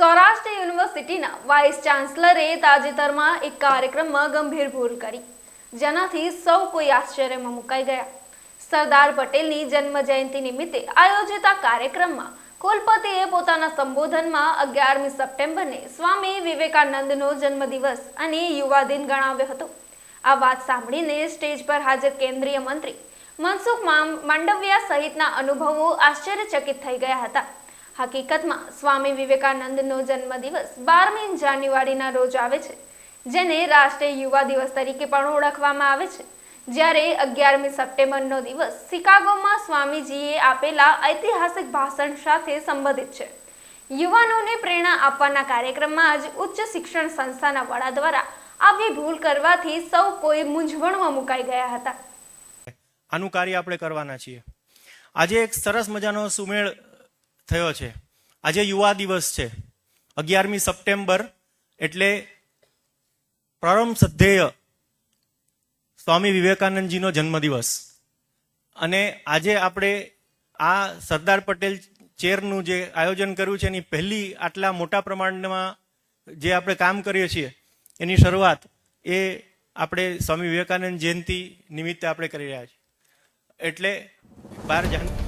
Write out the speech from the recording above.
સૌરાષ્ટ્ર યુનિવર્સિટીના વાઇસ ચાન્સલરે તાજેતરમાં એક કાર્યક્રમમાં ગંભીર ભૂલ કરી, જેનાથી સૌ કોઈ આશ્ચર્યમાં મુકાઈ ગયા. સરદાર પટેલની જન્મ જયંતિ નિમિત્તે આયોજિત આ કાર્યક્રમમાં કુલપતિએ પોતાના સંબોધનમાં 11મી સપ્ટેમ્બરને સ્વામી વિવેકાનંદનો જન્મદિવસ અને યુવા દિન ગણાવ્યો હતો. આ વાત સાંભળીને સ્ટેજ પર હાજર કેન્દ્રીય મંત્રી મનસુખ માંડવિયા સહિતના અનુભવો આશ્ચર્યચકિત થઈ ગયા હતા. હકીકતમાં સ્વામી વિવેકાનંદનો જન્મદિવસ 12મી જાન્યુઆરીના રોજ આવે છે, જેને રાષ્ટ્રીય યુવા દિવસ તરીકે પણ ઓળખવામાં આવે છે. જ્યારે 11મી સપ્ટેમ્બરનો દિવસ શિકાગોમાં સ્વામીજીએ આપેલા ઐતિહાસિક ભાષણ સાથે સંબંધિત છે. યુવાનોને પ્રેરણા આપવાના કાર્યક્રમમાં જ ઉચ્ચ શિક્ષણ સંસ્થાના વડા દ્વારા આવી ભૂલ કરવાથી સૌ કોઈ મૂંઝવણમાં મુકાઈ ગયા હતા. આનું કાર્ય આપણે કરવાના છીએ. આજે એક સરસ મજાનો સુમેળ થયો છે. આજે યુવા દિવસ છે. 11મી સપ્ટેમ્બર એટલે પરમ શ્રદ્ધેય સ્વામી વિવેકાનંદજીનો જન્મદિવસ. અને આજે આપણે આ સરદાર પટેલ ચેરનું જે આયોજન કર્યું છે એની પહેલી આટલા મોટા પ્રમાણમાં જે આપણે કામ કરીએ છીએ એની શરૂઆત એ આપણે સ્વામી વિવેકાનંદ જયંતિ નિમિત્તે આપણે કરી રહ્યા છીએ. એટલે 12 જાન્યુઆરી